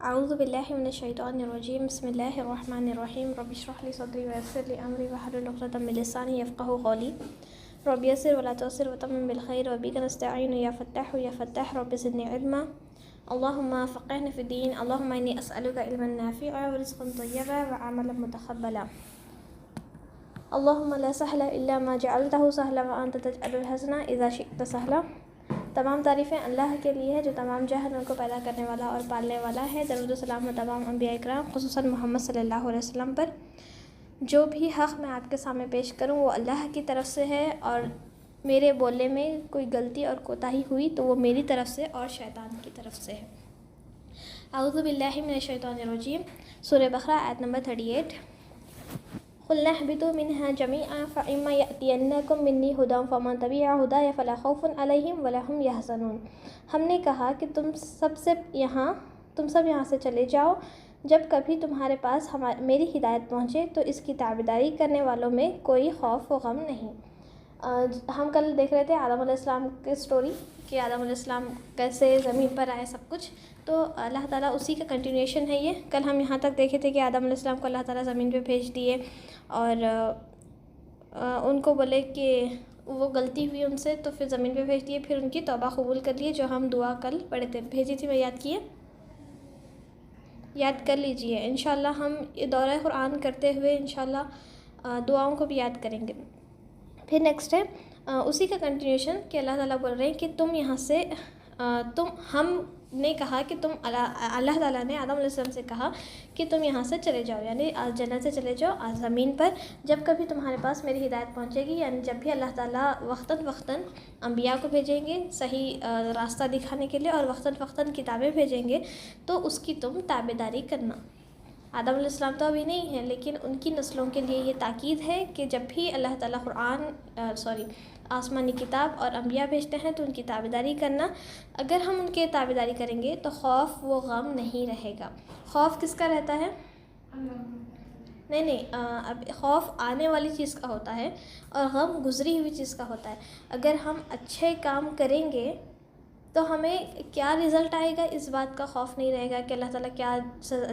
اعوذ باللہ من الشیطان الرجیم بسم اللہ الرحمن الرحیم رب اشرح لی صدری ویسر لی امری واحلل عقدۃ من لسانی یفقهوا قولی رب یسر ولا تعسر وتمم بالخیر وبک نستعین یا فتاح رب زدنی علما اللهم فقهنا في الدين اللهم انی اسألک علما نافعا ورزقا طیبا وعملا متقبلا اللهم لا سهل الا ما جعلته سهلا وانت تجعل الحزن اذا شئت سهلا۔ تمام تعریفیں اللہ کے لیے ہے جو تمام جہانوں کو پیدا کرنے والا اور پالنے والا ہے۔ درود و سلام و تمام انبیاء اکرام خصوصاً محمد صلی اللہ علیہ وسلم پر۔ جو بھی حق میں آپ کے سامنے پیش کروں وہ اللہ کی طرف سے ہے، اور میرے بولنے میں کوئی غلطی اور کوتاہی ہوئی تو وہ میری طرف سے اور شیطان کی طرف سے ہے۔ اعوذ باللہ من الشیطان الرجیم، سورہ بقرہ آیت نمبر 38۔ قُلْنَا اهْبِطُوا مِنْهَا جَمِيعًا فَإِمَّا يَأْتِيَنَّكُم مِّنِّي هُدًى فَمَن تَبِعَ هُدَايَ فَلَا خَوْفٌ عَلَيْهِمْ وَلَا هُمْ يَحْزَنُونَ۔ ہم نے کہا کہ تم سب یہاں سے چلے جاؤ، جب کبھی تمہارے پاس میری ہدایت پہنچے تو اس کی تابعداری کرنے والوں میں کوئی خوف و غم نہیں۔ ہم کل دیکھ رہے تھے آدم علیہ السلام کی سٹوری کہ آدم علیہ السلام کیسے زمین پر آئے سب کچھ، تو اللہ تعالیٰ اسی کا کنٹینیوشن ہے یہ۔ کل ہم یہاں تک دیکھے تھے کہ آدم علیہ السلام کو اللہ تعالیٰ زمین پہ بھیج دیے اور ان کو بولے کہ وہ غلطی ہوئی ان سے تو پھر زمین پہ بھیج دیے، پھر ان کی توبہ قبول کر لیے، جو ہم دعا کل پڑھے تھے، بھیجی تھی میں، یاد کر لیجئے۔ انشاءاللہ ہم یہ دورہ قرآن کرتے ہوئے انشاءاللہ دعاؤں کو بھی یاد کریں گے۔ پھر نیکسٹ ہے اسی کا کنٹینیوشن کہ اللہ تعالیٰ بول رہے ہیں کہ تم یہاں سے ہم نے کہا کہ اللہ تعالیٰ نے آدم علیہ السلام سے کہا کہ تم یہاں سے چلے جاؤ، یعنی جنت سے چلے جاؤ زمین پر، جب کبھی تمہارے پاس میری ہدایت پہنچے گی، یعنی جب بھی اللہ تعالیٰ وقتاً انبیاء کو بھیجیں گے صحیح راستہ دکھانے کے لیے، اور وقتاً کتابیں بھیجیں گے تو اس کی تم تابعداری کرنا۔ آدم علیہ السلام تو ابھی نہیں ہے، لیکن ان کی نسلوں کے لیے یہ تاکید ہے کہ جب بھی اللہ تعالیٰ آسمانی کتاب اور انبیاء بھیجتے ہیں تو ان کی تابعداری کرنا۔ اگر ہم ان کے تابعداری کریں گے تو خوف و غم نہیں رہے گا۔ خوف کس کا رہتا ہے؟ نہیں، اب خوف آنے والی چیز کا ہوتا ہے اور غم گزری ہوئی چیز کا ہوتا ہے۔ اگر ہم اچھے کام کریں گے تو ہمیں کیا رزلٹ آئے گا اس بات کا خوف نہیں رہے گا کہ اللہ تعالیٰ کیا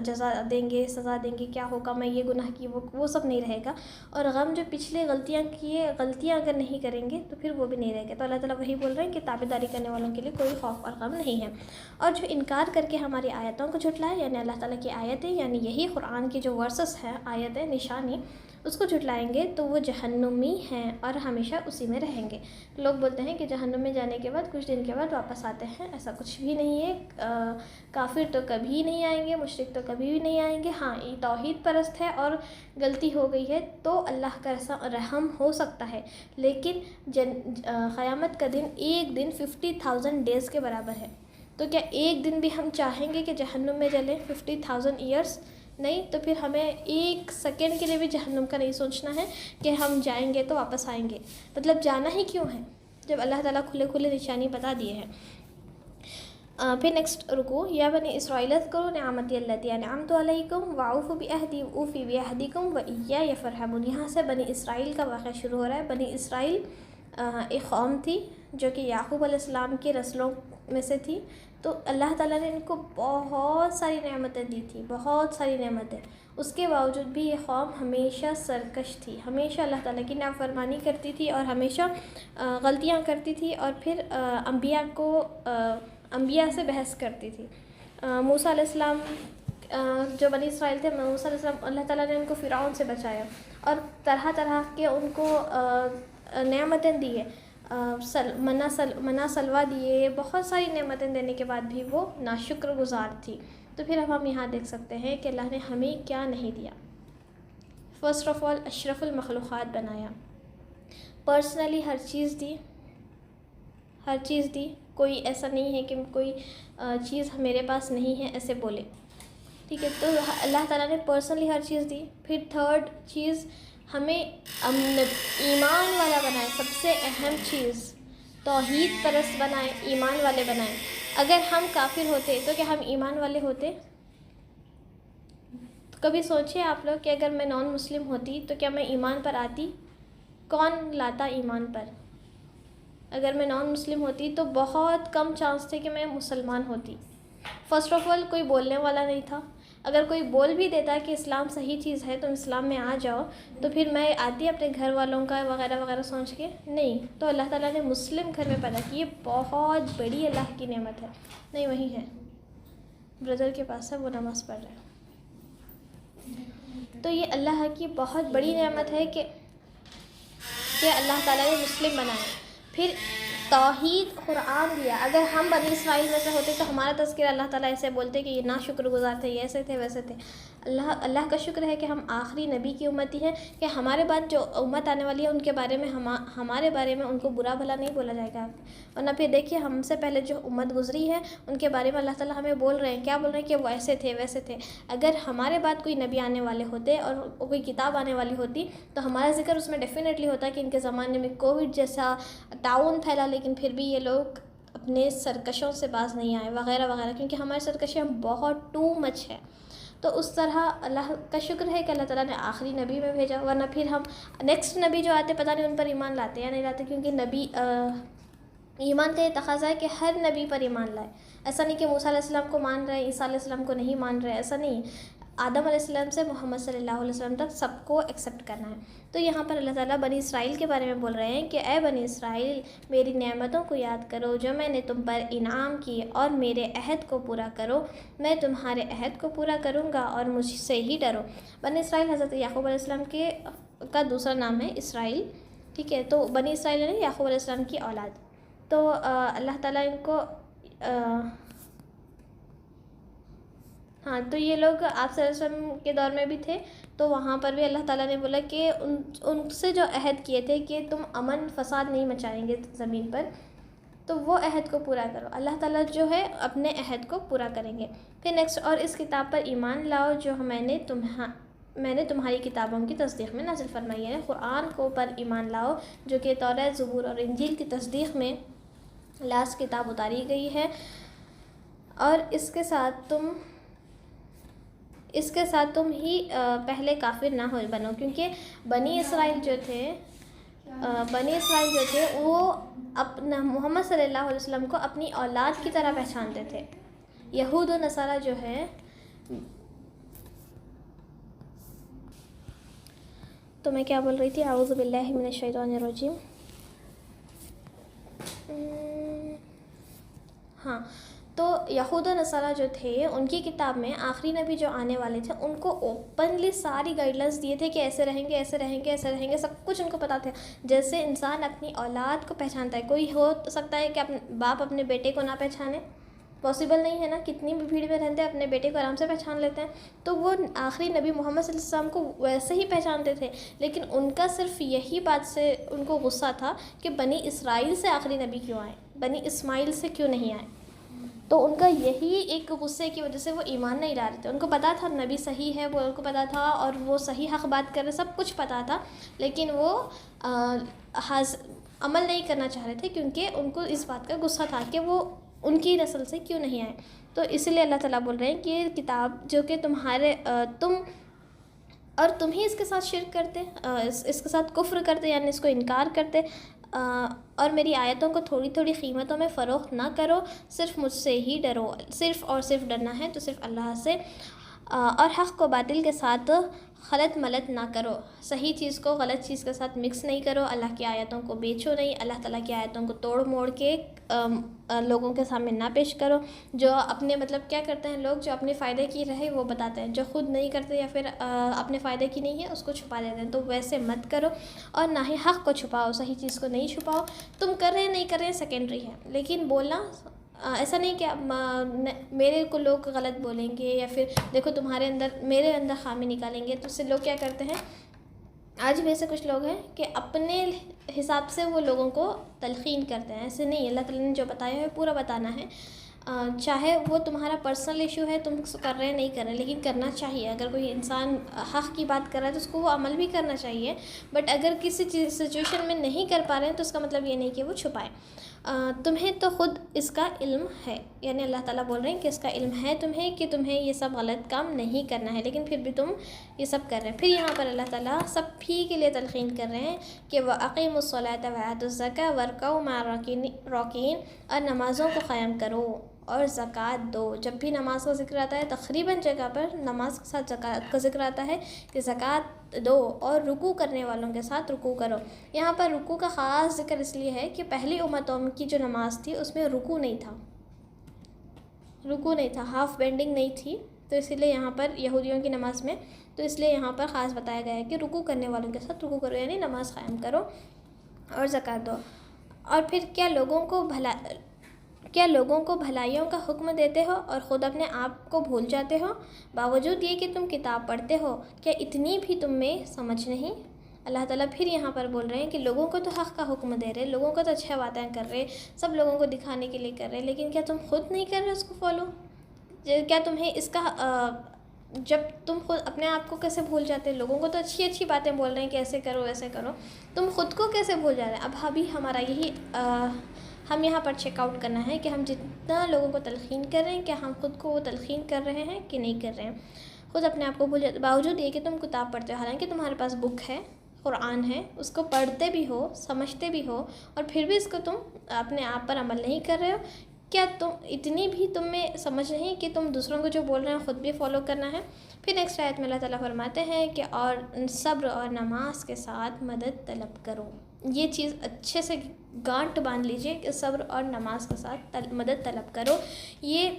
جزا دیں گے، سزا دیں گے، کیا ہوگا، میں یہ گناہ کی وہ سب نہیں رہے گا۔ اور غم جو پچھلے غلطیاں اگر نہیں کریں گے تو پھر وہ بھی نہیں رہے گا۔ تو اللہ تعالیٰ وہی بول رہے ہیں کہ تابعداری کرنے والوں کے لیے کوئی خوف اور غم نہیں ہے۔ اور جو انکار کر کے ہماری آیتوں کو جھٹلائے، یعنی اللہ تعالیٰ کی آیتیں، یعنی یہی قرآن کی جو ورسز ہیں، آیتیں، نشانی، اس کو جھٹلائیں گے تو وہ جہنمی ہیں اور ہمیشہ اسی میں رہیں گے۔ لوگ بولتے ہیں کہ جہنم میں جانے کے بعد کچھ دن کے بعد واپس آتے ہیں، ایسا کچھ بھی نہیں ہے۔ کافر تو کبھی نہیں آئیں گے، مشرک تو کبھی بھی نہیں آئیں گے۔ ہاں، یہ توحید پرست ہے اور غلطی ہو گئی ہے تو اللہ کا رحم ہو سکتا ہے، لیکن قیامت کا دن ایک دن 50,000 ڈیز کے برابر ہے۔ تو کیا ایک دن بھی ہم چاہیں گے کہ جہنم میں جلیں 50,000 ایئرس؟ نہیں، تو پھر ہمیں ایک سیکنڈ کے لیے بھی جہنم کا نہیں سوچنا ہے کہ ہم جائیں گے تو واپس آئیں گے۔ مطلب جانا ہی کیوں ہے جب اللہ تعالیٰ کھلے نشانی بتا دیے ہیں۔ پھر نیکسٹ رکو، یا بنی اسرائیل اذکروا نعمتی التی انعمت علیکم واوفوا بعہدی اوفی بعہدکم وایای فارہبون۔ یہاں سے بنی اسرائیل کا واقعہ شروع ہو رہا ہے۔ بنی اسرائیل ایک قوم تھی جو کہ یعقوب علیہ السلام کی نسلوں میں سے تھی، تو اللہ تعالیٰ نے ان کو بہت ساری نعمتیں دی تھی، بہت ساری نعمتیں۔ اس کے باوجود بھی یہ قوم ہمیشہ سرکش تھی، ہمیشہ اللہ تعالیٰ کی نافرمانی کرتی تھی اور ہمیشہ غلطیاں کرتی تھی، اور پھر انبیاء سے بحث کرتی تھی۔ موسیٰ علیہ السلام جو بنی اسرائیل تھے، موسیٰ علیہ السلام، اللہ تعالیٰ نے ان کو فرعون سے بچایا اور طرح طرح کے ان کو نعمتیں دیے، منہ سلوہ دیے، بہت ساری نعمتیں دینے کے بعد بھی وہ ناشکر گزار تھی۔ تو پھر اب ہم یہاں دیکھ سکتے ہیں کہ اللہ نے ہمیں کیا نہیں دیا۔ فرسٹ آف آل اشرف المخلوقات بنایا، پرسنلی ہر چیز دی، کوئی ایسا نہیں ہے کہ کوئی چیز میرے پاس نہیں ہے ایسے بولے، ٹھیک ہے؟ تو اللہ تعالیٰ نے پرسنلی ہر چیز دی۔ پھر تھرڈ چیز، ہمیں ایمان والا بنائے، سب سے اہم چیز توحید پرست بنائے، ایمان والے بنائے۔ اگر ہم کافر ہوتے تو کیا ہم ایمان والے ہوتے؟ کبھی سوچے آپ لوگ کہ اگر میں نان مسلم ہوتی تو کیا میں ایمان پر آتی؟ کون لاتا ایمان پر؟ اگر میں نان مسلم ہوتی تو بہت کم چانس تھے کہ میں مسلمان ہوتی۔ فرسٹ آف آل کوئی بولنے والا نہیں تھا. اگر کوئی بول بھی دیتا کہ اسلام صحیح چیز ہے تم اسلام میں آ جاؤ, تو پھر میں آتی اپنے گھر والوں کا وغیرہ وغیرہ سوچ کے؟ نہیں. تو اللہ تعالیٰ نے مسلم گھر میں پیدا کی, یہ بہت بڑی اللہ کی نعمت ہے. نہیں وہی ہے, بردر کے پاس ہے, وہ نماز پڑھ رہے ہیں. تو یہ اللہ کی بہت بڑی نعمت ہے کہ اللہ تعالیٰ نے مسلم بنائے. پھر توحید قرآن دیا. اگر ہم بنی اسرائیل میں سے ہوتے تو ہمارا تذکرہ اللہ تعالیٰ ایسے بولتے کہ یہ نا شکر گزار تھے, یہ ایسے تھے ویسے تھے. اللہ کا شکر ہے کہ ہم آخری نبی کی امتی ہیں, کہ ہمارے بعد جو امت آنے والی ہے ان کے بارے میں ہمارے بارے میں ان کو برا بھلا نہیں بولا جائے گا. ورنہ پھر دیکھیے ہم سے پہلے جو امت گزری ہے ان کے بارے میں اللہ تعالیٰ ہمیں بول رہے ہیں, کیا بول رہے ہیں کہ وہ ایسے تھے ویسے تھے. اگر ہمارے بعد کوئی نبی آنے والے ہوتے اور کوئی کتاب آنے والی ہوتی تو ہمارا ذکر اس میں ڈیفینیٹلی ہوتا کہ ان کے زمانے میں کووڈ جیسا تعاون پھیلا, لیکن پھر بھی یہ لوگ اپنے سرکشوں سے باز نہیں آئے وغیرہ وغیرہ, کیونکہ ہماری سرکشیاں بہت ٹو مچ ہے. تو اس طرح اللہ کا شکر ہے کہ اللہ تعالیٰ نے آخری نبی میں بھیجا. ورنہ پھر ہم نیکسٹ نبی جو آتے پتہ نہیں ان پر ایمان لاتے یا نہیں لاتے, کیونکہ نبی ایمان کا یہ تقاضا ہے کہ ہر نبی پر ایمان لائے. ایسا نہیں کہ موسیٰ علیہ السلام کو مان رہے ہیں, عیسیٰ علیہ السلام کو نہیں مان رہے, ایسا نہیں. آدم علیہ السلام سے محمد صلی اللہ علیہ وسلم تک سب کو ایکسیپٹ کرنا ہے. تو یہاں پر اللہ تعالیٰ بنی اسرائیل کے بارے میں بول رہے ہیں کہ اے بنی اسرائیل, میری نعمتوں کو یاد کرو جو میں نے تم پر انعام کی, اور میرے عہد کو پورا کرو. میں تمہارے عہد کو پورا کروں گا اور مجھ سے ہی ڈرو. بنی اسرائیل حضرت یعقوب علیہ السلام کا دوسرا نام ہے اسرائیل, ٹھیک ہے. تو بنی اسرائیل یعنی یعقوب علیہ السلام کی اولاد. تو اللہ تعالیٰ ان کو ہاں, تو یہ لوگ آپ صلی اللہ علیہ وسلم کے دور میں بھی تھے, تو وہاں پر بھی اللہ تعالیٰ نے بولا کہ ان سے جو عہد کیے تھے کہ تم امن فساد نہیں مچائیں گے زمین پر, تو وہ عہد کو پورا کرو. اللہ تعالیٰ جو ہے اپنے عہد کو پورا کریں گے. پھر نیکسٹ, اور اس کتاب پر ایمان لاؤ جو میں نے تمہاری کتابوں کی تصدیق میں نازل فرمائی ہے. قرآن کو پر ایمان لاؤ جو کہ توریت, زبور اور انجیل کی تصدیق میں لاسٹ کتاب اتاری گئی ہے. اور اس کے ساتھ تم ہی پہلے کافر نہ ہو بنو, کیونکہ بنی اسرائیل جو تھے وہ اپنا محمد صلی اللہ علیہ وسلم کو اپنی اولاد کی طرح پہچانتے تھے. یہود و نصارہ جو ہے, تو میں کیا بول رہی تھی, اعوذ باللہ من الشیطان الرجیم. ہاں, تو یہود و نصارہ جو تھے ان کی کتاب میں آخری نبی جو آنے والے تھے ان کو اوپنلی ساری گائیڈ لائنس دیے تھے کہ ایسے رہیں گے, ایسے رہیں گے, ایسے رہیں گے, سب کچھ ان کو پتہ تھا. جیسے انسان اپنی اولاد کو پہچانتا ہے, کوئی ہو سکتا ہے کہ باپ اپنے بیٹے کو نہ پہچانے, پاسبل نہیں ہے نا, کتنی بھی بھیڑ میں رہتے ہیں اپنے بیٹے کو آرام سے پہچان لیتے ہیں. تو وہ آخری نبی محمد صلی اللہ علیہ وسلم کو ویسے ہی پہچانتے تھے, لیکن ان کا صرف یہی بات سے ان کو غصہ تھا کہ بنی اسرائیل سے آخری نبی کیوں آئے, بنی اسماعیل سے کیوں نہیں آئے. تو ان کا یہی ایک غصے کی وجہ سے وہ ایمان نہیں لا رہے تھے. ان کو پتہ تھا نبی صحیح ہے, وہ ان کو پتہ تھا, اور وہ صحیح حق بات کر رہے, سب کچھ پتہ تھا, لیکن وہ عمل نہیں کرنا چاہ رہے تھے, کیونکہ ان کو اس بات کا غصہ تھا کہ وہ ان کی نسل سے کیوں نہیں آئے. تو اس لیے اللہ تعالیٰ بول رہے ہیں کہ یہ کتاب جو کہ تم ہی اس کے ساتھ شرک کرتے, اس کے ساتھ کفر کرتے, یعنی اس کو انکار کرتے, اور میری آیتوں کو تھوڑی تھوڑی قیمتوں میں فروخت نہ کرو, صرف مجھ سے ہی ڈرو. صرف اور صرف ڈرنا ہے تو صرف اللہ سے, اور حق کو باطل کے ساتھ غلط ملت نہ کرو, صحیح چیز کو غلط چیز کے ساتھ مکس نہیں کرو, اللہ کی آیتوں کو بیچو نہیں, اللہ تعالیٰ کی آیتوں کو توڑ موڑ کے لوگوں کے سامنے نہ پیش کرو. جو اپنے مطلب کیا کرتے ہیں لوگ, جو اپنے فائدے کی رہے وہ بتاتے ہیں, جو خود نہیں کرتے یا پھر اپنے فائدے کی نہیں ہے اس کو چھپا دیتے ہیں. تو ویسے مت کرو, اور نہ ہی حق کو چھپاؤ, صحیح چیز کو نہیں چھپاؤ. تم کر رہے نہیں کر رہے سیکنڈری ہے, لیکن بولنا ایسا نہیں کہ میرے کو لوگ غلط بولیں گے, یا پھر دیکھو میرے اندر خامی نکالیں گے. تو اس سے لوگ کیا کرتے ہیں, آج بھی ایسے کچھ لوگ ہیں کہ اپنے حساب سے وہ لوگوں کو تلقین کرتے ہیں. ایسے نہیں, اللہ تعالیٰ نے جو بتایا ہے پورا بتانا ہے. چاہے وہ تمہارا پرسنل ایشو ہے, تم کر رہے ہیں نہیں کر رہے, لیکن کرنا چاہیے. اگر کوئی انسان حق کی بات کر رہا ہے تو اس کو وہ عمل بھی کرنا چاہیے. بٹ اگر کسی سچویشن میں نہیں کر پا رہے ہیں تو اس کا مطلب یہ نہیں کہ وہ چھپائے. تمہیں تو خود اس کا علم ہے, یعنی اللہ تعالیٰ بول رہے ہیں کہ اس کا علم ہے تمہیں کہ تمہیں یہ سب غلط کام نہیں کرنا ہے, لیکن پھر بھی تم یہ سب کر رہے ہیں. پھر یہاں پر اللہ تعالیٰ سب بھی کے لیے تلقین کر رہے ہیں کہ وَأَقِیمُوا الصَّلَاةَ وَآتُوا الزَّکَاةَ وَارْكَعُوا مَعَ الرَّاکِعِینَ, اور نمازوں کو قائم کرو اور زکوٰۃ دو۔ جب بھی نماز کا ذکر آتا ہے تقریباً جگہ پر نماز کے ساتھ زکوٰۃ کا ذکر آتا ہے کہ زکوٰۃ دو اور رکوع کرنے والوں کے ساتھ رکوع کرو۔ یہاں پر رکوع کا خاص ذکر اس لیے ہے کہ پہلی امتوں کی جو نماز تھی اس میں رکوع نہیں تھا، ہاف بینڈنگ نہیں تھی، تو اسی لیے یہاں پر یہودیوں کی نماز میں تو اس لیے یہاں پر خاص بتایا گیا ہے کہ رکوع کرنے والوں کے ساتھ رکوع کرو، یعنی نماز قائم کرو اور زکوٰۃ دو۔ اور پھر کیا لوگوں کو بھلائیوں کا حکم دیتے ہو اور خود اپنے آپ کو بھول جاتے ہو، باوجود یہ کہ تم کتاب پڑھتے ہو، کیا اتنی بھی تم میں سمجھ نہیں؟ اللہ تعالیٰ پھر یہاں پر بول رہے ہیں کہ لوگوں کو تو حق کا حکم دے رہے، لوگوں کو تو اچھا باتیں کر رہے، سب لوگوں کو دکھانے کے لیے کر رہے، لیکن کیا تم خود نہیں کر رہے اس کو فالو؟ کیا تمہیں اس کا جب تم خود اپنے آپ کو کیسے بھول جاتے؟ لوگوں کو تو اچھی باتیں بول رہے ہیں کہ ایسے کرو ایسے کرو، تم خود کو کیسے بھول جا رہے ہیں؟ اب ابھی ہمارا یہی ہم یہاں پر چیک آؤٹ کرنا ہے کہ ہم جتنا لوگوں کو تلقین کر رہے ہیں کیا ہم خود کو وہ تلقین کر رہے ہیں کہ نہیں کر رہے ہیں۔ خود اپنے آپ کو بھول جاتے، باوجود یہ کہ تم کتاب پڑھتے ہو، حالانکہ تمہارے پاس بک ہے، قرآن ہے، اس کو پڑھتے بھی ہو، سمجھتے بھی ہو، اور پھر بھی اس کو تم اپنے آپ پر عمل نہیں کر رہے ہو۔ کیا تم اتنی بھی تم میں سمجھ نہیں کہ تم دوسروں کو جو بول رہے ہیں خود بھی فالو کرنا ہے؟ پھر نیکسٹ آیت میں اللہ تعالیٰ فرماتے ہیں کہ اور صبر اور نماز کے ساتھ مدد طلب کرو۔ یہ چیز اچھے سے گانٹھ باندھ لیجئے کہ صبر اور نماز کے ساتھ مدد طلب کرو۔ یہ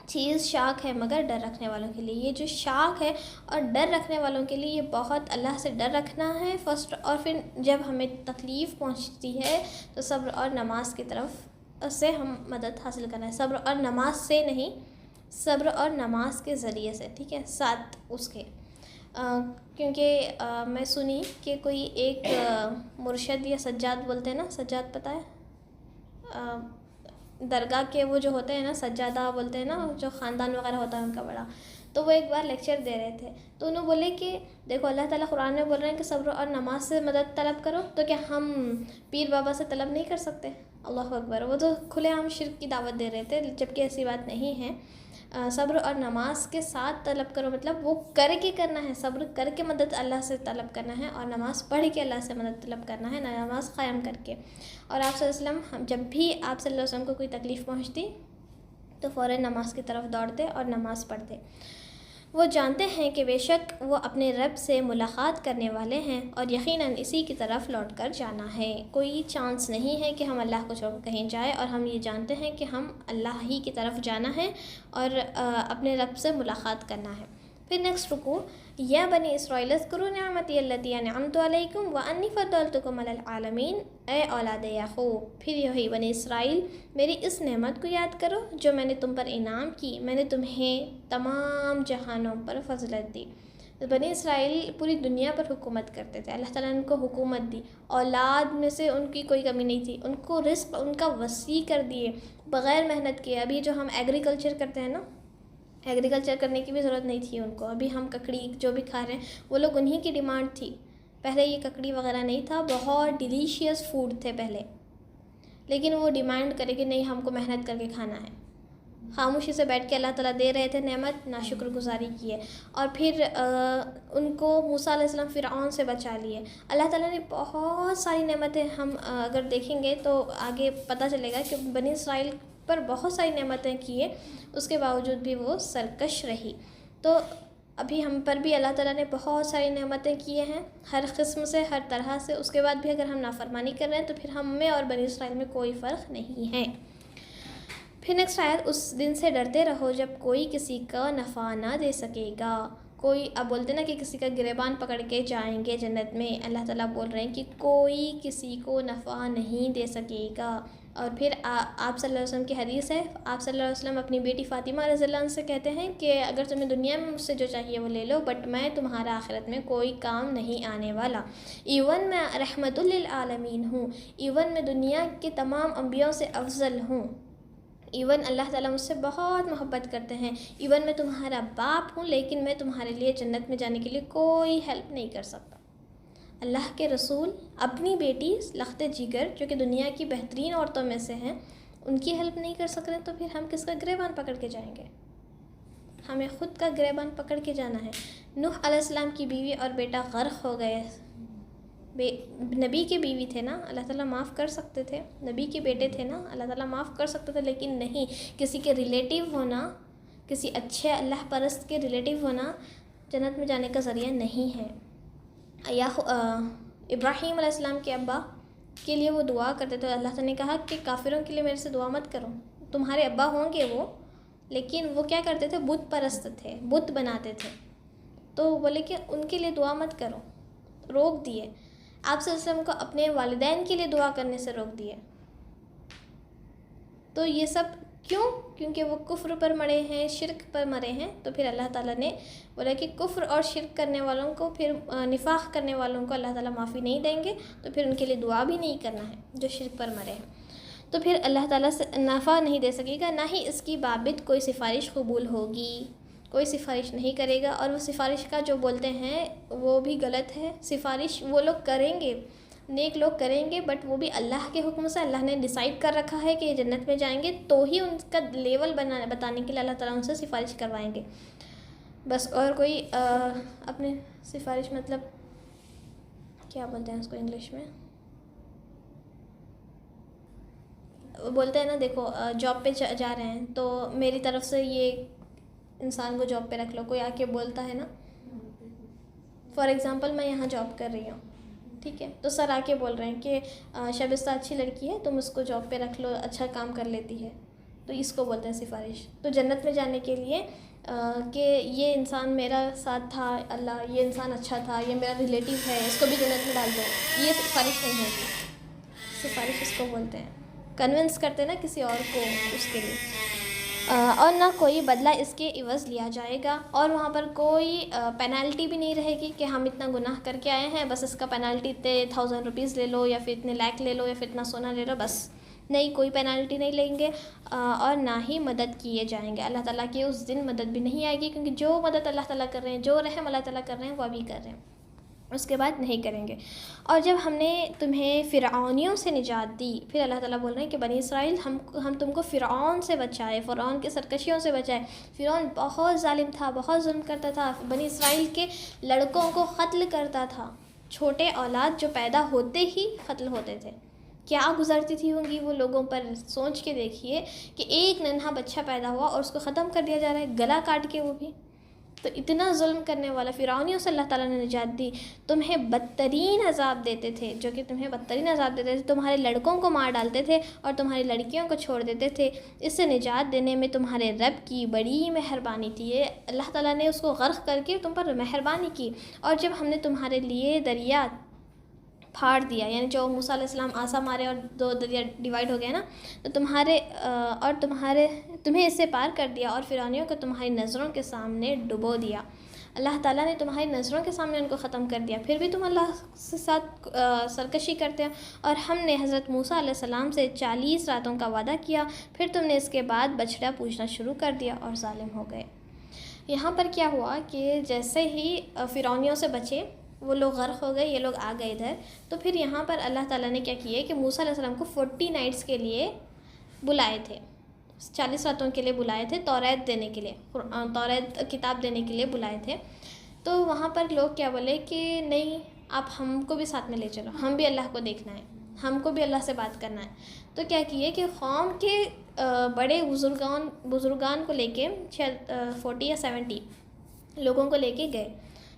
چیز شاک ہے مگر ڈر رکھنے والوں کے لیے، یہ جو شاک ہے اور ڈر رکھنے والوں کے لیے یہ بہت اللہ سے ڈر رکھنا ہے فرسٹ، اور پھر جب ہمیں تکلیف پہنچتی ہے تو صبر اور نماز کی طرف سے ہم مدد حاصل کرنا ہے، صبر اور نماز سے نہیں، صبر اور نماز کے ذریعے سے، ٹھیک ہے، ساتھ اس کے کیونکہ میں سنی کہ کوئی ایک مرشد یا سجاد بولتے ہیں نا، سجاد پتہ ہے، درگاہ کے وہ جو ہوتے ہیں نا سجادہ بولتے ہیں نا، جو خاندان وغیرہ ہوتا ہے ان کا بڑا، تو وہ ایک بار لیکچر دے رہے تھے تو انہوں بولے کہ دیکھو اللہ تعالیٰ قرآن میں بول رہے ہیں کہ صبر اور نماز سے مدد طلب کرو، تو کیا ہم پیر بابا سے طلب نہیں کر سکتے؟ اللہ اکبر، وہ تو کھلے عام شرک کی دعوت دے رہے تھے، جبکہ ایسی بات نہیں ہے۔ صبر اور نماز کے ساتھ طلب کرو مطلب وہ کر کے کرنا ہے، صبر کر کے مدد اللہ سے طلب کرنا ہے، اور نماز پڑھ کے اللہ سے مدد طلب کرنا ہے، نماز قائم کر کے۔ اور آپ صلی اللہ علیہ وسلم جب بھی آپ صلی اللہ علیہ وسلم کو کوئی تکلیف پہنچتی تو فوراً نماز کی طرف دوڑتے اور نماز پڑھتے۔ وہ جانتے ہیں کہ بے شک وہ اپنے رب سے ملاقات کرنے والے ہیں اور یقیناً اسی کی طرف لوٹ کر جانا ہے۔ کوئی چانس نہیں ہے کہ ہم اللہ کو چھوڑ کر کہیں جائیں، اور ہم یہ جانتے ہیں کہ ہم اللہ ہی کی طرف جانا ہے اور اپنے رب سے ملاقات کرنا ہے۔ پھر نیکسٹ رکوع، یا بنی اسرائیل اذکروا نعمتی التی انعمت علیکم وانی فضلتکم علی العالمین، اے اولاد یعقوب، پھر یہی بنی اسرائیل میری اس نعمت کو یاد کرو جو میں نے تم پر انعام کی، میں نے تمہیں تمام جہانوں پر فضیلت دی۔ بنی اسرائیل پوری دنیا پر حکومت کرتے تھے، اللہ تعالیٰ نے ان کو حکومت دی، اولاد میں سے ان کی کوئی کمی نہیں تھی، ان کو رزق ان کا وسیع کر دیے بغیر محنت کے۔ ابھی جو ہم ایگریکلچر کرتے ہیں نا، ایگریکلچر کرنے کی بھی ضرورت نہیں تھی ان کو، ابھی ہم ککڑی جو بھی کھا رہے ہیں وہ لوگ انہی کی ڈیمانڈ تھی، پہلے یہ ککڑی وغیرہ نہیں تھا، بہت ڈیلیشیس فوڈ تھے پہلے، لیکن وہ ڈیمانڈ کرے کہ نہیں ہم کو محنت کر کے کھانا ہے، خاموشی سے بیٹھ کے اللہ تعالیٰ دے رہے تھے نعمت، ناشکر گزاری کیے، اور پھر ان کو موسیٰ علیہ السلام فرعون سے بچا لیے۔ اللہ تعالیٰ نے بہت ساری نعمتیں، ہم اگر دیکھیں گے تو آگے پتہ چلے گا کہ بنی اسرائیل پر بہت ساری نعمتیں کیے، اس کے باوجود بھی وہ سرکش رہی۔ تو ابھی ہم پر بھی اللہ تعالیٰ نے بہت ساری نعمتیں کیے ہیں ہر قسم سے، ہر طرح سے، اس کے بعد بھی اگر ہم نافرمانی کر رہے ہیں تو پھر ہم میں اور بنی اسرائیل میں کوئی فرق نہیں ہے۔ پھر نیکسٹ آیت، اس دن سے ڈرتے رہو جب کوئی کسی کا نفع نہ دے سکے گا۔ کوئی اب بولتے نا کہ کسی کا گریبان پکڑ کے جائیں گے جنت میں، اللہ تعالیٰ بول رہے ہیں کہ کوئی کسی کو نفع نہیں دے سکے گا۔ اور پھر آپ صلی اللہ علیہ وسلم کی حدیث ہے، آپ صلی اللہ علیہ وسلم اپنی بیٹی فاطمہ رضی اللہ عنہ سے کہتے ہیں کہ اگر تمہیں دنیا میں مجھ سے جو چاہیے وہ لے لو، بٹ میں تمہارا آخرت میں کوئی کام نہیں آنے والا، ایون میں رحمت للعالمین ہوں، ایون میں دنیا کے تمام انبیاء سے افضل ہوں، ایون اللہ تعالیٰ مجھ سے بہت محبت کرتے ہیں، ایون میں تمہارا باپ ہوں، لیکن میں تمہارے لیے جنت میں جانے کے لیے کوئی ہیلپ نہیں کر سکتا۔ اللہ کے رسول اپنی بیٹی لخت جگر جو کہ دنیا کی بہترین عورتوں میں سے ہیں، ان کی ہیلپ نہیں کر سک رہے، تو پھر ہم کس کا گریبان پکڑ کے جائیں گے؟ ہمیں خود کا گریبان پکڑ کے جانا ہے۔ نوح علیہ السلام کی بیوی اور بیٹا غرق ہو گئے نبی کے بیوی تھے نا، اللہ تعالیٰ معاف کر سکتے تھے، نبی کے بیٹے تھے نا، اللہ تعالیٰ معاف کر سکتے تھے، لیکن نہیں، کسی کے ریلیٹیو ہونا، کسی اچھے اللہ پرست کے ریلیٹیو ہونا جنت میں جانے کا ذریعہ نہیں ہے۔ یا ابراہیم علیہ السلام کے ابا کے لیے وہ دعا کرتے تھے، اللہ تعالیٰ نے کہا کہ کافروں کے لیے میرے سے دعا مت کرو، تمہارے ابا ہوں گے وہ، لیکن وہ کیا کرتے تھے، بت پرست تھے، بت بناتے تھے، تو بولے کہ ان کے لیے دعا مت کرو، روک دیے۔ آپ صلی اللہ علیہ وسلم کو اپنے والدین کے لیے دعا کرنے سے روک دیے۔ تو یہ سب کیوں؟ کیونکہ وہ کفر پر مرے ہیں، شرک پر مرے ہیں، تو پھر اللہ تعالیٰ نے بولا کہ کفر اور شرک کرنے والوں کو، پھر نفاق کرنے والوں کو اللہ تعالیٰ معافی نہیں دیں گے، تو پھر ان کے لیے دعا بھی نہیں کرنا ہے جو شرک پر مرے ہیں، تو پھر اللہ تعالیٰ سے نفع نہیں دے سکے گا، نہ ہی اس کی بابت کوئی سفارش قبول ہوگی، کوئی سفارش نہیں کرے گا، اور وہ سفارش کا جو بولتے ہیں وہ بھی غلط ہے۔ سفارش وہ لوگ کریں گے، نیک لوگ کریں گے، بٹ وہ بھی اللہ کے حکم سے، اللہ نے ڈیسائیڈ کر رکھا ہے کہ یہ جنت میں جائیں گے، تو ہی ان کا لیول بتانے کے لیے اللہ تعالیٰ ان سے سفارش کروائیں گے بس۔ اور کوئی اپنی سفارش مطلب کیا بولتے ہیں اس کو انگلش میں، بولتے ہیں نا، دیکھو جاب پہ جا رہے ہیں تو میری طرف سے یہ انسان کو جاب پہ رکھ لو، کوئی آ کے بولتا ہے نا، فار ایگزامپل میں یہاں جاب کر رہی ہوں، ٹھیک ہے، تو سر آ کے بول رہے ہیں کہ شائستہ اچھی لڑکی ہے، تم اس کو جاب پہ رکھ لو، اچھا کام کر لیتی ہے، تو اس کو بولتے ہیں سفارش۔ تو جنت میں جانے کے لیے کہ یہ انسان میرا ساتھ تھا، اللہ یہ انسان اچھا تھا، یہ میرا ریلیٹیو ہے، اس کو بھی جنت میں ڈال دو، یہ سفارش نہیں ہوتی، سفارش اس کو بولتے ہیں، کنونس کرتے ہیں نا کسی اور کو اس کے لیے، اور نہ کوئی بدلہ اس کے عوض لیا جائے گا، اور وہاں پر کوئی پینالٹی بھی نہیں رہے گی کہ ہم اتنا گناہ کر کے آئے ہیں، بس اس کا پینالٹی اتنے 1000 روپیز لے لو، یا پھر اتنے لاکھ لے لو، یا پھر اتنا سونا لے لو، بس نہیں، کوئی پینالٹی نہیں لیں گے، اور نہ ہی مدد کیے جائیں گے، اللہ تعالیٰ کی اس دن مدد بھی نہیں آئے گی، کیونکہ جو مدد اللہ تعالیٰ کر رہے ہیں، جو رحم اللہ تعالیٰ کر رہے ہیں وہ ابھی کر رہے ہیں، اس کے بعد نہیں کریں گے۔ اور جب ہم نے تمہیں فرعونیوں سے نجات دی، پھر اللہ تعالیٰ بول رہے ہیں کہ بنی اسرائیل ہم تم کو فرعون سے بچائے، فرعون کے سرکشیوں سے بچائے، فرعون بہت ظالم تھا، بہت ظلم کرتا تھا، بنی اسرائیل کے لڑکوں کو قتل کرتا تھا، چھوٹے اولاد جو پیدا ہوتے ہی قتل ہوتے تھے، کیا گزرتی تھی ہوں گی وہ لوگوں پر، سوچ کے دیکھیے کہ ایک ننھا بچہ پیدا ہوا اور اس کو ختم کر دیا جا رہا ہے، گلا کاٹ کے، وہ بھی تو اتنا ظلم کرنے والا فرعونیوں سے اللہ تعالیٰ نے نجات دی۔ تمہیں بدترین عذاب دیتے تھے، جو کہ تمہیں بدترین عذاب دیتے تھے، تمہارے لڑکوں کو مار ڈالتے تھے اور تمہاری لڑکیوں کو چھوڑ دیتے تھے، اس سے نجات دینے میں تمہارے رب کی بڑی مہربانی تھی، یہ اللہ تعالیٰ نے اس کو غرق کر کے تم پر مہربانی کی۔ اور جب ہم نے تمہارے لیے دریا پھاڑ دیا، یعنی جو موسیٰ علیہ السلام عصا مارے اور 2 دریا ڈیوائڈ ہو گیا نا، تو تمہیں اس سے پار کر دیا، اور فرعونیوں کو تمہاری نظروں کے سامنے ڈبو دیا، اللہ تعالیٰ نے تمہاری نظروں کے سامنے ان کو ختم کر دیا، پھر بھی تم اللہ سے ساتھ سرکشی کرتے ہو۔ اور ہم نے حضرت موسیٰ علیہ السلام سے 40 راتوں کا وعدہ کیا، پھر تم نے اس کے بعد بچڑا پوجنا شروع کر دیا اور ظالم ہو گئے۔ یہاں پر کیا ہوا کہ جیسے ہی فرعونیوں سے بچے، وہ لوگ غرق ہو گئے، یہ لوگ آ گئے ادھر، تو پھر یہاں پر اللہ تعالیٰ نے کیا کیے کہ موسیٰ علیہ السلام کو 40 نائٹس کے لیے بلائے تھے، 40 راتوں کے لیے بلائے تھے، توریت دینے کے لیے، توریت کتاب دینے کے لیے بلائے تھے۔ تو وہاں پر لوگ کیا بولے کہ نہیں، آپ ہم کو بھی ساتھ میں لے چلو، ہم بھی اللہ کو دیکھنا ہے، ہم کو بھی اللہ سے بات کرنا ہے۔ تو کیا کیے کہ قوم کے بڑے بزرگان کو لے کے 40 یا 70 لوگوں کو لے کے گئے،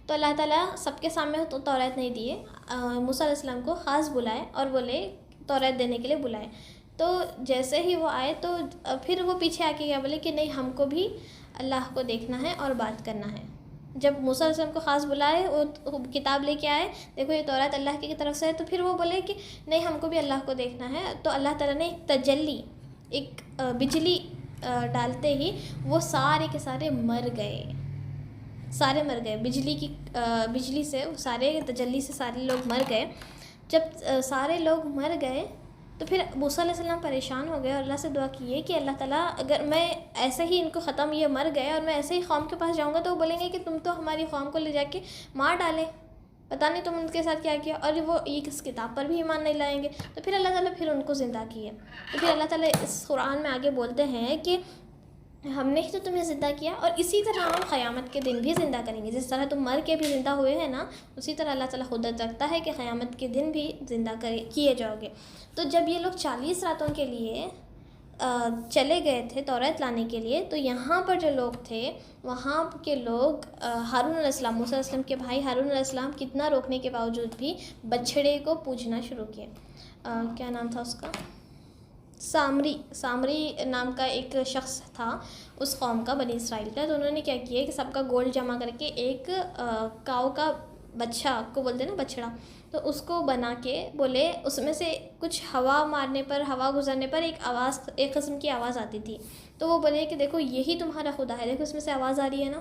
تو اللہ تعالیٰ سب کے سامنے تو توریت نہیں دیے، موسیٰ علیہ السلام کو خاص بلائے اور بولے توریت دینے کے لیے بلائے۔ تو جیسے ہی وہ آئے تو پھر وہ پیچھے آ کے کیا بولے کہ نہیں، ہم کو بھی اللہ کو دیکھنا ہے اور بات کرنا ہے۔ جب موسیٰ علیہ السلام کو خاص بلائے، وہ کتاب لے کے آئے، دیکھو یہ توریت اللہ کی طرف سے ہے، تو پھر وہ بولے کہ نہیں، ہم کو بھی اللہ کو دیکھنا ہے۔ تو اللہ تعالیٰ نے ایک تجلی، ایک بجلی ڈالتے ہی وہ سارے کے سارے مر گئے، سارے مر گئے، بجلی سے سارے، تجلی سے سارے لوگ مر گئے۔ جب سارے لوگ مر گئے تو پھر موسیٰ علیہ السلام پریشان ہو گئے اور اللہ سے دعا کیے کہ اللہ تعالیٰ اگر میں ایسے ہی ان کو ختم، یہ مر گئے اور میں ایسے ہی قوم کے پاس جاؤں گا تو وہ بولیں گے کہ تم تو ہماری قوم کو لے جا کے مار ڈالے، پتہ نہیں تم ان کے ساتھ کیا کیا، اور وہ اس کتاب پر بھی ایمان نہیں لائیں گے۔ تو پھر اللہ تعالیٰ پھر ان کو زندہ کیے۔ تو پھر اللہ تعالیٰ اس قرآن میں آگے بولتے ہیں کہ ہم نے ہی تو تمہیں زندہ کیا، اور اسی طرح ہم قیامت کے دن بھی زندہ کریں گے. جس طرح تم مر کے بھی زندہ ہوئے ہیں نا، اسی طرح اللہ تعالیٰ خود رکھتا ہے کہ قیامت کے دن بھی زندہ کیے جاؤ گے. تو جب یہ لوگ 40 راتوں کے لیے چلے گئے تھے توریت لانے کے لیے، تو یہاں پر جو لوگ تھے وہاں کے لوگ ہارون علیہ السلام، موسیٰ علیہ السلام کے بھائی ہارون علیہ السلام کتنا روکنے کے باوجود بھی بچھڑے کو پوجنا شروع کیے. کیا نام تھا اس کا؟ سامری نام کا ایک شخص تھا اس قوم کا، بنی اسرائیل کا. تو انہوں نے کیا کیا کہ سب کا گولڈ جمع کر کے ایک کاؤ کا بچہ کو بولتے ہیں نا، بچڑا، تو اس کو بنا کے بولے اس میں سے کچھ ہوا مارنے پر، ہوا گزرنے پر ایک قسم کی آواز آتی تھی. تو وہ بولے کہ دیکھو یہی تمہارا خدا ہے، دیکھو اس میں سے آواز آ رہی ہے نا،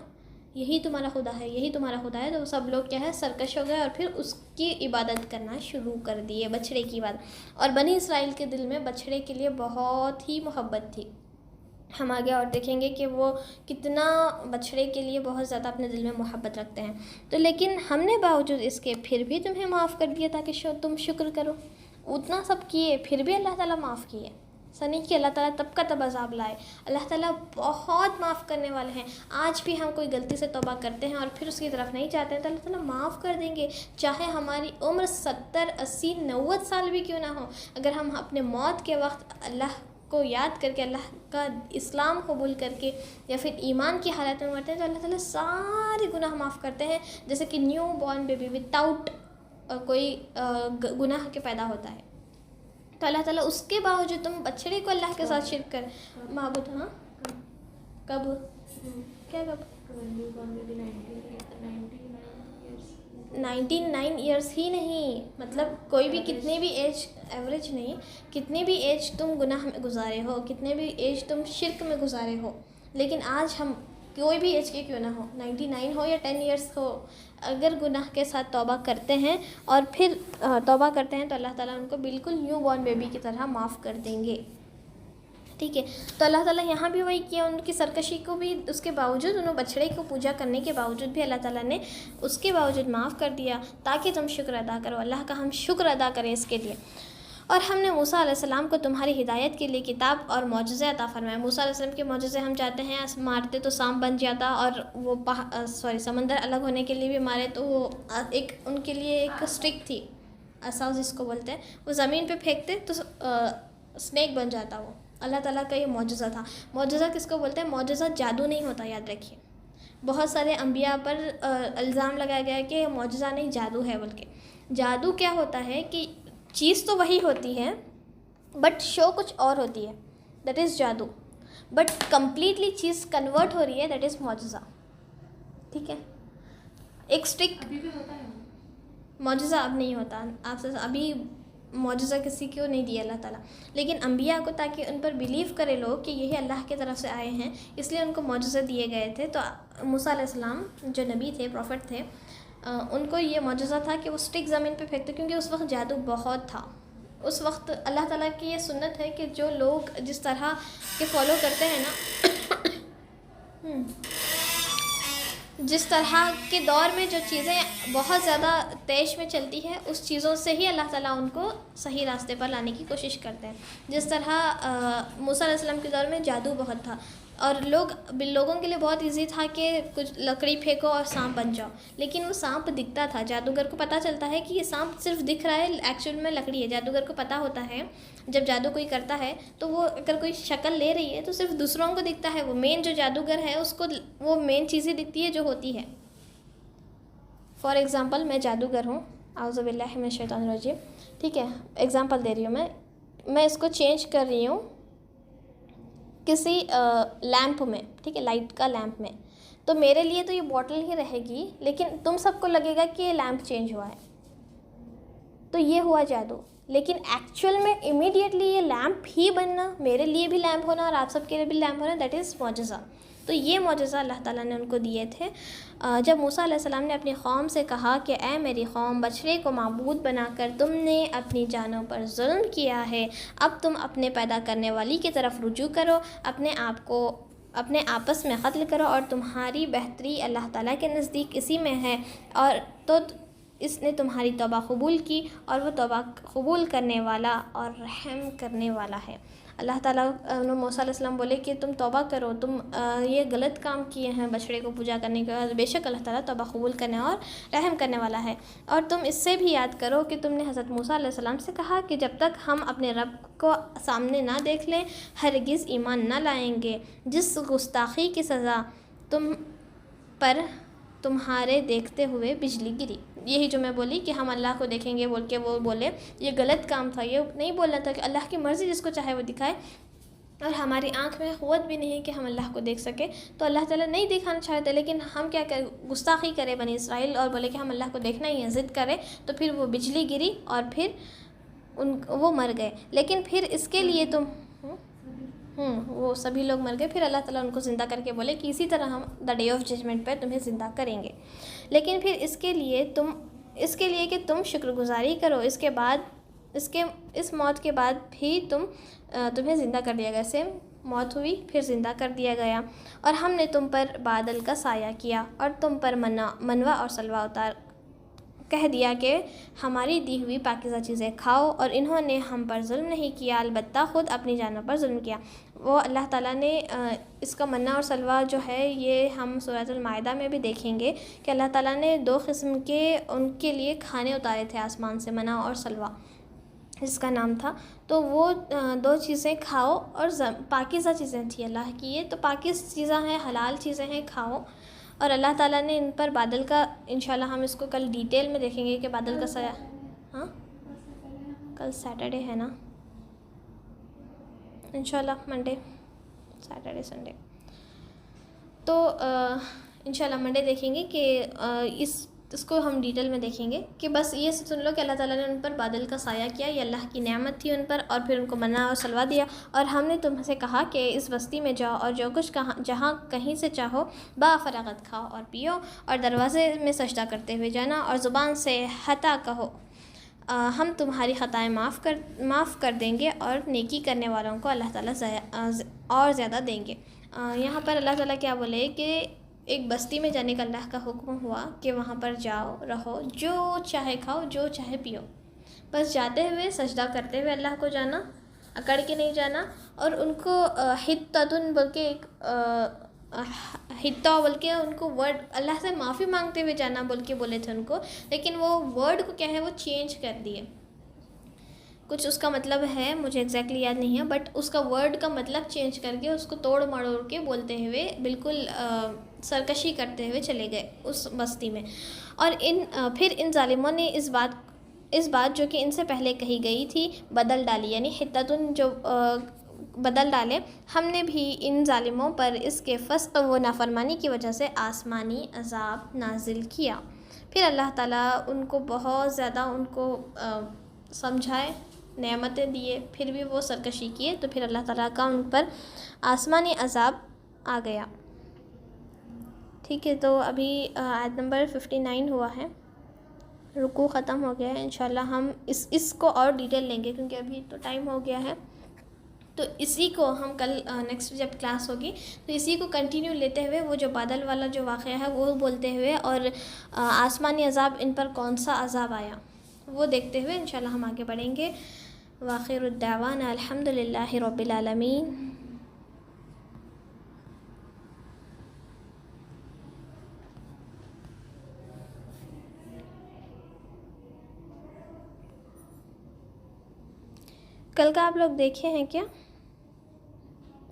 یہی تمہارا خدا ہے، یہی تمہارا خدا ہے. تو سب لوگ کیا ہے سرکش ہو گئے اور پھر اس کی عبادت کرنا شروع کر دیے، بچھڑے کی عبادت. اور بنی اسرائیل کے دل میں بچھڑے کے لیے بہت ہی محبت تھی. ہم آگے اور دیکھیں گے کہ وہ کتنا بچھڑے کے لیے بہت زیادہ اپنے دل میں محبت رکھتے ہیں. تو لیکن ہم نے باوجود اس کے پھر بھی تمہیں معاف کر دیا تاکہ تم شکر کرو. اتنا سب کیے پھر بھی اللہ تعالیٰ معاف کیے. سنی کہ اللہ تعالیٰ تب کا تب عذاب لائے. اللہ تعالیٰ بہت معاف کرنے والے ہیں. آج بھی ہم کوئی غلطی سے توبہ کرتے ہیں اور پھر اس کی طرف نہیں جاتے ہیں تو اللہ تعالیٰ معاف کر دیں گے، چاہے ہماری عمر 70 80 90 سال بھی کیوں نہ ہو. اگر ہم اپنے موت کے وقت اللہ کو یاد کر کے، اللہ کا اسلام قبول کر کے یا پھر ایمان کی حالت میں مرتے ہیں تو اللہ تعالیٰ سارے گناہ معاف کرتے ہیں. جیسے کہ نیو بورن بیبی وداؤٹ کوئی گناہ کے پیدا ہوتا ہے. تو اللہ تعالیٰ اس کے باوجود تم بچڑے کو اللہ کے ساتھ شرک کر معبود. ہاں کب کیا کب 99 ایئرس ہی نہیں، مطلب کوئی بھی کتنے بھی ایج، ایوریج نہیں، کتنے بھی ایج تم گناہ میں گزارے ہو، کتنے بھی ایج تم شرک میں گزارے ہو، لیکن آج ہم کوئی بھی ایج کے کیوں نہ ہو، 99 ہو یا 10 ایئرس ہو، اگر گناہ کے ساتھ توبہ کرتے ہیں اور پھر توبہ کرتے ہیں تو اللہ تعالیٰ ان کو بالکل نیو بورن بیبی کی طرح معاف کر دیں گے. ٹھیک ہے. تو اللہ تعالیٰ یہاں بھی وہی کیا، ان کی سرکشی کو بھی، اس کے باوجود انہوں بچھڑے کو پوجا کرنے کے باوجود بھی اللہ تعالیٰ نے اس کے باوجود معاف کر دیا تاکہ تم شکر ادا کرو. اللہ کا ہم شکر ادا کریں اس کے لیے. اور ہم نے موسیٰ علیہ السلام کو تمہاری ہدایت کے لیے کتاب اور معجزے عطا فرمائے. موسیٰ علیہ السلام کے معجزے ہم چاہتے ہیں مارتے تو سانپ بن جاتا، اور وہ سمندر الگ ہونے کے لیے بھی مارے تو وہ ایک ان کے لیے ایک اسٹرک تھی، عصا جس کو بولتے ہیں، وہ زمین پہ پھینکتے تو اسنیک بن جاتا. وہ اللہ تعالیٰ کا یہ معجزہ تھا. معجزہ کس کو بولتے ہیں؟ معجزہ جادو نہیں ہوتا، یاد رکھیے. بہت سارے انبیاء پر الزام لگایا گیا ہے کہ معجزہ نہیں جادو ہے، بلکہ جادو کیا ہوتا ہے کہ چیز تو وہی ہوتی ہے بٹ شو کچھ اور ہوتی ہے، دیٹ از جادو. بٹ کمپلیٹلی چیز کنورٹ ہو رہی ہے، دیٹ از معجزہ. ٹھیک ہے. ایک اسٹرکٹ معجزہ اب نہیں ہوتا، آپ سے ابھی معجزہ کسی کو نہیں دیا اللہ تعالیٰ، لیکن انبیاء کو تاکہ ان پر بلیو کرے لوگ کہ یہی اللہ کی طرف سے آئے ہیں، اس لیے ان کو معجزے دیے گئے تھے. تو موسیٰ علیہ السلام جو نبی تھے، پروفٹ تھے، ان کو یہ معجزہ تھا کہ وہ اسٹک زمین پہ پھینکتے، کیونکہ اس وقت جادو بہت تھا. اس وقت اللہ تعالیٰ کی یہ سنت ہے کہ جو لوگ جس طرح کے فالو کرتے ہیں نا، جس طرح کے دور میں جو چیزیں بہت زیادہ تیز میں چلتی ہے، اس چیزوں سے ہی اللہ تعالیٰ ان کو صحیح راستے پر لانے کی کوشش کرتے ہیں. جس طرح موسیٰ علیہ السلام کے دور میں جادو بہت تھا اور لوگوں کے لیے بہت ایزی تھا کہ کچھ لکڑی پھینکو اور سانپ بن جاؤ، لیکن وہ سانپ دکھتا تھا. جادوگر کو پتہ چلتا ہے کہ یہ سانپ صرف دکھ رہا ہے، ایکچوئل میں لکڑی ہے. جادوگر کو پتہ ہوتا ہے جب جادو کوئی کرتا ہے تو وہ اگر کوئی شکل لے رہی ہے تو صرف دوسروں کو دکھتا ہے، وہ مین جو جادوگر ہے اس کو وہ مین چیزیں دکھتی ہے جو ہوتی ہے. فار ایگزامپل میں جادوگر ہوں، اعوذ باللہ من الشیطان الرجیم. ٹھیک ہے، ایگزامپل دے رہی ہوں میں اس کو چینج کر رہی ہوں کسی لیمپ میں، ٹھیک ہے، لائٹ کا لیمپ میں. تو میرے لیے تو یہ بوٹل ہی رہے گی، لیکن تم سب کو لگے گا کہ یہ لیمپ چینج ہوا ہے، تو یہ ہوا جادو. لیکن ایکچوئل میں امیڈیٹلی یہ لیمپ ہی بننا، میرے لیے بھی لیمپ ہونا اور آپ سب کے لیے بھی لیمپ ہونا، دیٹ از معجزہ. تو یہ معجزہ اللہ تعالیٰ نے ان کو دیے تھے. جب موسیٰ علیہ السلام نے اپنی قوم سے کہا کہ اے میری قوم، بچھڑے کو معبود بنا کر تم نے اپنی جانوں پر ظلم کیا ہے، اب تم اپنے پیدا کرنے والی کی طرف رجوع کرو، اپنے آپ کو اپنے آپس میں قتل کرو، اور تمہاری بہتری اللہ تعالیٰ کے نزدیک اسی میں ہے، اور تو اس نے تمہاری توبہ قبول کی، اور وہ توبہ قبول کرنے والا اور رحم کرنے والا ہے. اللہ تعالیٰ موسیٰ علیہ السلام بولے کہ تم توبہ کرو، تم یہ غلط کام کیے ہیں بچڑے کو پوجا کرنے کے بعد، بے شک اللہ تعالیٰ توبہ قبول کرنے اور رحم کرنے والا ہے۔ اور تم اس سے بھی یاد کرو کہ تم نے حضرت موسیٰ علیہ السلام سے کہا کہ جب تک ہم اپنے رب کو سامنے نہ دیکھ لیں ہرگز ایمان نہ لائیں گے۔ جس گستاخی کی سزا تم پر تمہارے دیکھتے ہوئے بجلی گری، یہی جو میں بولی کہ ہم اللہ کو دیکھیں گے بول کے وہ بولے یہ غلط کام تھا، یہ نہیں بولنا تھا کہ اللہ کی مرضی جس کو چاہے وہ دکھائے، اور ہماری آنکھ میں قوت بھی نہیں کہ ہم اللہ کو دیکھ سکے، تو اللہ تعالیٰ نہیں دکھانا چاہتے، لیکن ہم کیا کریں، گستاخی کرے بنی اسرائیل اور بولے کہ ہم اللہ کو دیکھنا ہی ہے، ضد کرے، تو پھر وہ بجلی گری اور پھر وہ مر گئے۔ لیکن پھر اس کے لیے تم وہ سبھی لوگ مر گئے، پھر اللہ تعالیٰ ان کو زندہ کر کے بولے کہ اسی طرح ہم دا ڈے آف ججمنٹ پہ تمہیں زندہ کریں گے، لیکن پھر اس کے لیے کہ تم شکر گزاری کرو، اس موت کے بعد بھی تمہیں زندہ کر دیا گیا، سیم موت ہوئی پھر زندہ کر دیا گیا، اور ہم نے تم پر بادل کا سایہ کیا اور تم پر منوا اور سلوا اتار، کہہ دیا کہ ہماری دی ہوئی پاکیزہ چیزیں کھاؤ، اور انہوں نے ہم پر ظلم نہیں کیا، البتہ خود اپنی جانوں پر ظلم کیا۔ وہ اللہ تعالیٰ نے اس کا منہ اور سلوا جو ہے یہ ہم سورۃ المائدہ میں بھی دیکھیں گے کہ اللہ تعالیٰ نے 2 قسم کے ان کے لیے کھانے اتارے تھے آسمان سے، منہ اور سلوا جس کا نام تھا، تو وہ 2 چیزیں کھاؤ، اور پاکیزہ چیزیں تھیں اللہ کی، یہ تو پاکیزہ چیزیں ہیں، حلال چیزیں ہیں، کھاؤ۔ اور اللہ تعالیٰ نے ان پر بادل کا، انشاءاللہ ہم اس کو کل ڈیٹیل میں دیکھیں گے کہ بادل کا سایہ، کل سیٹرڈے ہے نا، انشاءاللہ منڈے، سیٹرڈے سنڈے، تو انشاءاللہ منڈے دیکھیں گے کہ اس کو ہم ڈیٹیل میں دیکھیں گے کہ بس یہ سن لو کہ اللہ تعالیٰ نے ان پر بادل کا سایہ کیا، یہ اللہ کی نعمت تھی ان پر، اور پھر ان کو منع اور سلوا دیا، اور ہم نے تم سے کہا کہ اس بستی میں جاؤ اور جو کچھ جہاں کہیں سے چاہو بافراغت کھاؤ اور پیو، اور دروازے میں سجدہ کرتے ہوئے جانا، اور زبان سے حتا کہو، ہم تمہاری خطائیں معاف کر دیں گے، اور نیکی کرنے والوں کو اللہ تعالیٰ اور زیادہ دیں گے۔ یہاں پر اللہ تعالیٰ کیا بولے کہ ایک بستی میں جانے کا اللہ کا حکم ہوا کہ وہاں پر جاؤ، رہو، جو چاہے کھاؤ، جو چاہے پیو، بس جاتے ہوئے سجدہ کرتے ہوئے اللہ کو جانا، اکڑ کے نہیں جانا، اور ان کو حتتن بول کے ایک حتہ بول کے ان کو ورڈ اللہ سے معافی مانگتے ہوئے جانا بول کے بولے تھے ان کو، لیکن وہ ورڈ کو کیا ہے وہ چینج کر دیے، کچھ اس کا مطلب ہے مجھے ایگزیکٹلی یاد نہیں ہے، بٹ اس کا ورڈ کا مطلب چینج کر کے اس کو توڑ مڑوڑ کے بولتے ہوئے بالکل سرکشی کرتے ہوئے چلے گئے اس بستی میں، اور پھر ان ظالموں نے اس بات جو کہ ان سے پہلے کہی گئی تھی بدل ڈالی، یعنی حتتن جو بدل ڈالے، ہم نے بھی ان ظالموں پر اس کے فسق و نافرمانی کی وجہ سے آسمانی عذاب نازل کیا۔ پھر اللہ تعالیٰ ان کو بہت زیادہ ان کو سمجھائے، نعمتیں دیے، پھر بھی وہ سرکشی کیے، تو پھر اللہ تعالیٰ کا ان پر آسمانی عذاب آ گیا۔ ٹھیک ہے، تو ابھی آیت نمبر 59 ہوا ہے، رکوع ختم ہو گیا ہے، انشاءاللہ ہم اس کو اور ڈیٹیل لیں گے کیونکہ ابھی تو ٹائم ہو گیا ہے، تو اسی کو ہم کل نیکسٹ جب کلاس ہوگی تو اسی کو کنٹینیو لیتے ہوئے وہ جو بادل والا جو واقعہ ہے وہ بولتے ہوئے، اور آسمانی عذاب ان پر کون سا عذاب آیا وہ دیکھتے ہوئے انشاءاللہ ہم آگے بڑھیں گے۔ وآخر الدعوانا الحمدللہ رب العالمین۔ کل کا آپ لوگ دیکھے ہیں کیا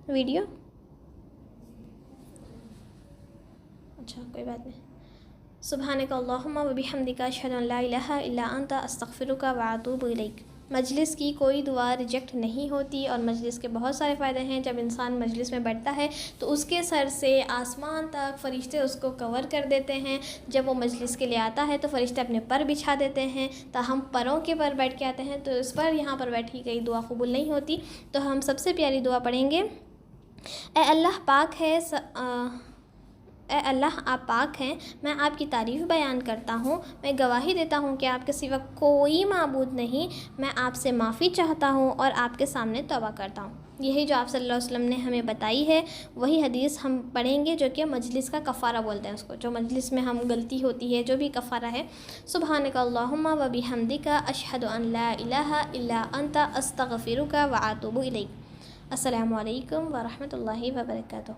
ویڈیو؟ اچھا کوئی بات نہیں۔ سبحانک اللہم و بحمدک اشہد ان لا الہ الا انت استغفرک و اتوب الیک۔ مجلس کی کوئی دعا ریجیکٹ نہیں ہوتی، اور مجلس کے بہت سارے فائدے ہیں۔ جب انسان مجلس میں بیٹھتا ہے تو اس کے سر سے آسمان تک فرشتے اس کو کور کر دیتے ہیں، جب وہ مجلس کے لیے آتا ہے تو فرشتے اپنے پر بچھا دیتے ہیں، ہم پروں کے پر بیٹھ کے آتے ہیں، تو اس پر یہاں پر بیٹھی گئی دعا قبول نہیں ہوتی۔ تو ہم سب سے پیاری دعا پڑھیں گے، اے اللہ پاک ہے، اے اللہ آپ پاک ہیں، میں آپ کی تعریف بیان کرتا ہوں، میں گواہی دیتا ہوں کہ آپ کے سوا کوئی معبود نہیں، میں آپ سے معافی چاہتا ہوں اور آپ کے سامنے توبہ کرتا ہوں۔ یہی جو آپ صلی اللہ علیہ وسلم نے ہمیں بتائی ہے وہی حدیث ہم پڑھیں گے، جو کہ مجلس کا کفارہ بولتے ہیں اس کو، جو مجلس میں ہم غلطی ہوتی ہے جو بھی کفارہ ہے۔ سبحانک اللہم و بحمدک اشہد ان لا الہ الا انت استغفرک و اتوب الیک۔ السلام علیکم ورحمۃ اللہ وبرکاتہ.